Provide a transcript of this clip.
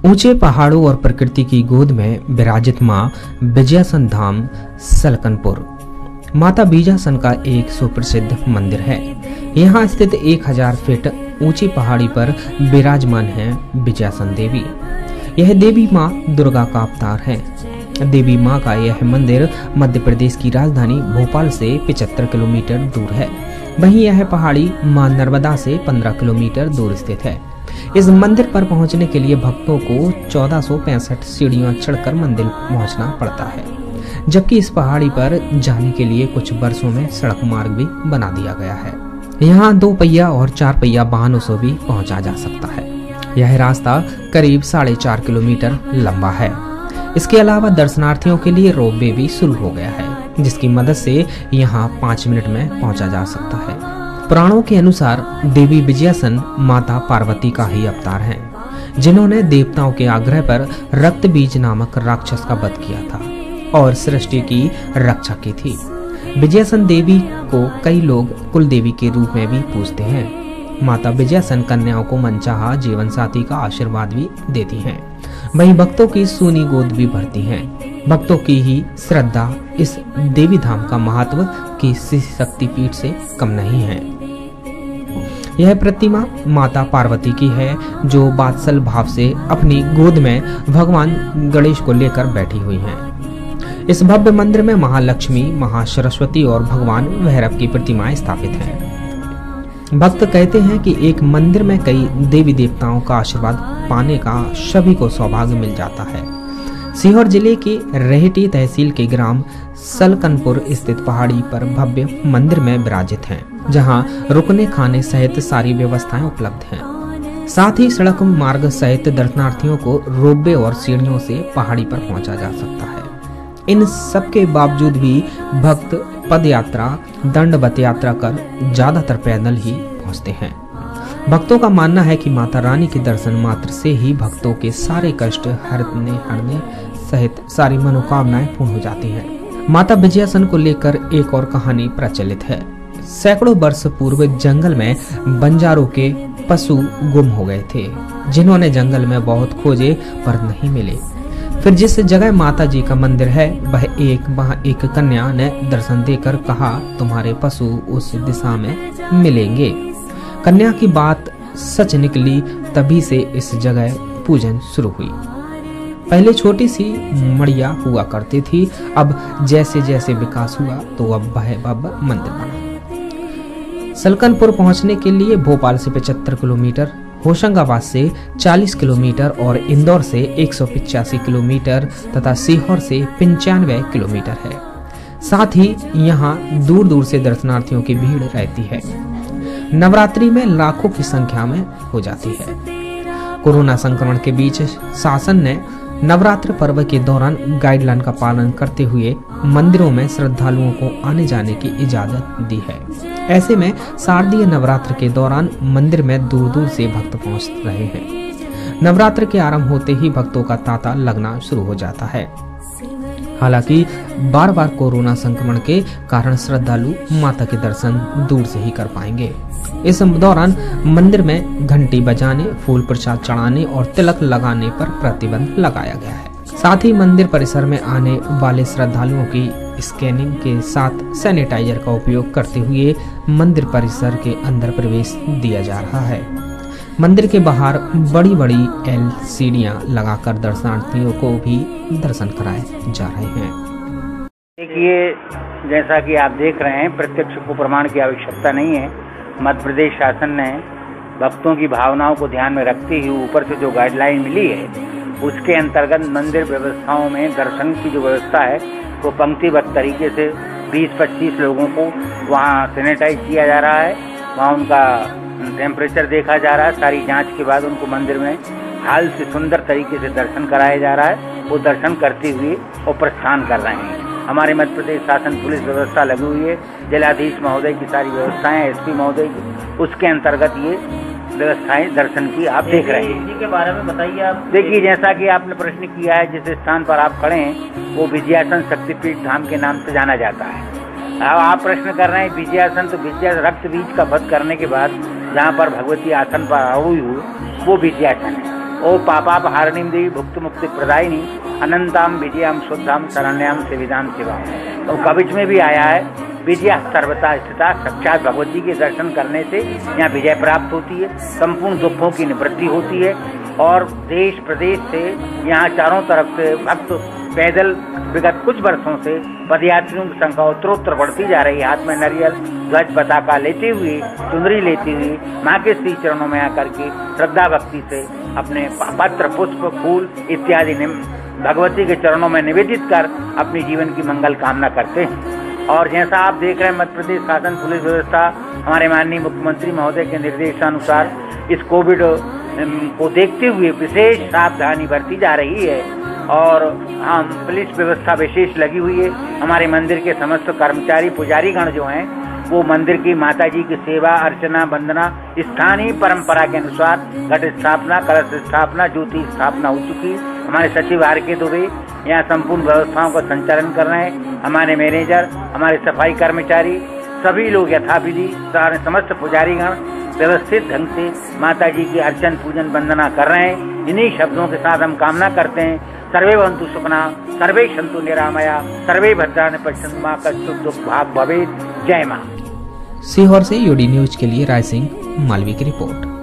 ऊंचे पहाड़ों और प्रकृति की गोद में विराजित मां विजयासन धाम सलकनपुर माता बीजासन का एक सुप्रसिद्ध मंदिर है। यहाँ स्थित 1000 फीट ऊंची पहाड़ी पर विराजमान है विजयासन देवी। यह देवी मां दुर्गा का अवतार है। देवी मां का यह मंदिर मध्य प्रदेश की राजधानी भोपाल से 75 किलोमीटर दूर है। वहीं यह पहाड़ी मां नर्मदा से 15 किलोमीटर दूर स्थित है। इस मंदिर पर पहुंचने के लिए भक्तों को 1465 सीढ़ियां चढ़कर मंदिर पहुंचना पड़ता है, जबकि इस पहाड़ी पर जाने के लिए कुछ वर्षों में सड़क मार्ग भी बना दिया गया है। यहाँ 2 पहिया और 4 पहिया वाहनों से भी पहुंचा जा सकता है। यह रास्ता करीब 4.5 किलोमीटर लंबा है। इसके अलावा दर्शनार्थियों के लिए रोपवे भी शुरू हो गया है, जिसकी मदद से यहाँ 5 मिनट में पहुंचा जा सकता है। पुराणों के अनुसार देवी विजयासन माता पार्वती का ही अवतार है, जिन्होंने देवताओं के आग्रह पर रक्त बीज नामक राक्षस का वध किया था और सृष्टि की रक्षा की थी। विजयासन देवी को कई लोग कुल देवी के रूप में भी पूजते हैं। माता विजयासन कन्याओं को मनचाहा जीवन साथी का आशीर्वाद भी देती हैं। वहीं भक्तों की सूनी गोद भी भरती हैं। भक्तों की ही श्रद्धा इस देवी धाम का महत्व की शक्तिपीठ से कम नहीं है। यह प्रतिमा माता पार्वती की है, जो वात्सल भाव से अपनी गोद में भगवान गणेश को लेकर बैठी हुई हैं। इस भव्य मंदिर में महालक्ष्मी, महासरस्वती और भगवान भैरव की प्रतिमाएं स्थापित हैं। भक्त कहते हैं कि एक मंदिर में कई देवी देवताओं का आशीर्वाद पाने का सभी को सौभाग्य मिल जाता है। सीहोर जिले की रेहटी तहसील के ग्राम सलकनपुर स्थित पहाड़ी पर भव्य मंदिर में विराजित हैं, जहां रुकने खाने सहित सारी व्यवस्थाएं उपलब्ध हैं। साथ ही सड़क मार्ग सहित दर्शनार्थियों को रोपवे और सीढ़ियों से पहाड़ी पर पहुंचा जा सकता है। इन सब के बावजूद भी भक्त पद यात्रा, दंडवत यात्रा कर ज्यादातर पैदल ही पहुंचते हैं। भक्तों का मानना है कि माता रानी के दर्शन मात्र से ही भक्तों के सारे कष्ट हरने सहित सारी मनोकामनाएं पूर्ण हो जाती हैं। माता विजयासन को लेकर एक और कहानी प्रचलित है। सैकड़ों वर्ष पूर्व जंगल में बंजारों के पशु गुम हो गए थे, जिन्होंने जंगल में बहुत खोजे पर नहीं मिले। फिर जिस जगह माता जी का मंदिर है वहाँ एक कन्या ने दर्शन देकर कहा, तुम्हारे पशु उस दिशा में मिलेंगे। कन्या की बात सच निकली, तभी से इस जगह पूजन शुरू हुई। पहले छोटी सी मड़िया हुआ करती थी, अब जैसे जैसे विकास हुआ तो अब वह मंदिर बना। सलकनपुर पहुंचने के लिए भोपाल से 75 किलोमीटर, होशंगाबाद से 40 किलोमीटर और इंदौर से 185 किलोमीटर तथा सीहोर से 95 किलोमीटर है। साथ ही यहाँ दूर दूर से दर्शनार्थियों की भीड़ रहती है। नवरात्रि में लाखों की संख्या में हो जाती है। कोरोना संक्रमण के बीच शासन ने नवरात्र पर्व के दौरान गाइडलाइन का पालन करते हुए मंदिरों में श्रद्धालुओं को आने जाने की इजाजत दी है। ऐसे में शारदीय नवरात्र के दौरान मंदिर में दूर दूर से भक्त पहुंच रहे हैं। नवरात्र के आरंभ होते ही भक्तों का तांता लगना शुरू हो जाता है। हालांकि बार बार कोरोना संक्रमण के कारण श्रद्धालु माता के दर्शन दूर से ही कर पाएंगे। इस दौरान मंदिर में घंटी बजाने, फूल प्रसाद चढ़ाने और तिलक लगाने पर प्रतिबंध लगाया गया है। साथ ही मंदिर परिसर में आने वाले श्रद्धालुओं की स्कैनिंग के साथ सैनिटाइजर का उपयोग करते हुए मंदिर परिसर के अंदर प्रवेश दिया जा रहा है। मंदिर के बाहर बड़ी बड़ी LCDयां लगाकर दर्शनार्थियों को भी दर्शन कराए जा रहे हैं। देखिए, जैसा कि आप देख रहे हैं, प्रत्यक्ष को प्रमाण की आवश्यकता नहीं है। मध्य प्रदेश शासन ने भक्तों की भावनाओं को ध्यान में रखते हुए ऊपर से जो गाइडलाइन मिली है, उसके अंतर्गत मंदिर व्यवस्थाओं में दर्शन की जो व्यवस्था है वो पंक्तिबद्ध तरीके से 20-25 लोगों को वहाँ सैनिटाइज किया जा रहा है। वहाँ उनका टेम्परेचर देखा जा रहा है। सारी जांच के बाद उनको मंदिर में हाल से सुंदर तरीके से दर्शन कराया जा रहा है। वो दर्शन करते हुए और प्रस्थान कर रहे हैं। हमारे मध्य प्रदेश शासन पुलिस व्यवस्था लगी हुई है, जिलाधीश महोदय की सारी व्यवस्थाएं, SP महोदय की, उसके अंतर्गत ये व्यवस्थाएं दर्शन की आप देख रहे हैं। इसी के बारे में बताइए आप। देखिए, जैसा कि आपने प्रश्न किया है, जिस स्थान पर आप खड़े हैं वो विजयासन शक्तिपीठ धाम के नाम से जाना जाता है। अब आप प्रश्न कर रहे हैं विजयासन, तो विजया रक्त बीज का वध करने के बाद जहाँ पर भगवती आसन पर आरूढ़ हुई वो विजयासन है। ओ पापापहारिणीं देवी भुक्त मुक्ति प्रदायिनी अनंताम विजयाम शुद्धाम शरण्याम सेविदाम शिवाम। तो कवच में भी आया है, विजया सर्वथा स्थिता, साक्षात भगवती के दर्शन करने से यहाँ विजय प्राप्त होती है, संपूर्ण दुखों की निवृत्ति होती है। और देश प्रदेश से यहाँ चारों तरफ से भक्त पैदल विगत कुछ वर्षों से पदयात्रियों की संख्या उत्तरोत्तर बढ़ती जा रही है। हाथ में नारियल ध्वज पताका लेते हुए, चुनरी लेते हुए माँ के श्री चरणों में आकर के श्रद्धा भक्ति से अपने पत्र पुष्प फूल इत्यादि भगवती के चरणों में निवेदित कर अपनी जीवन की मंगल कामना करते हैं। और जैसा आप देख रहे हैं, मध्य प्रदेश शासन पुलिस व्यवस्था हमारे माननीय मुख्यमंत्री महोदय के निर्देशानुसार इस कोविड को देखते हुए विशेष सावधानी बरती जा रही है और हम पुलिस व्यवस्था विशेष लगी हुई है। हमारे मंदिर के समस्त कर्मचारी पुजारीगण जो हैं वो मंदिर की माता जी की सेवा अर्चना वंदना स्थानीय परंपरा के अनुसार घट स्थापना, कलश स्थापना, ज्योति स्थापना हो चुकी। हमारे सचिव आर के दुबे यहाँ संपूर्ण व्यवस्थाओं का संचालन कर रहे हैं। हमारे मैनेजर, हमारे सफाई कर्मचारी सभी लोग यथाविधि समस्त पुजारीगण व्यवस्थित ढंग से माता जी की अर्चन पूजन वंदना कर रहे हैं। इन्हीं शब्दों के साथ हम कामना करते हैं, सर्वे भवन्तु सुखिनः, सर्वे सन्तु निरामया, सर्वे भद्राणि पश्यन्तु मा कश्चित् दुःख भाग् भवेत्। जय मां। सीहोर से यूडी न्यूज के लिए राय सिंह मालवी की रिपोर्ट।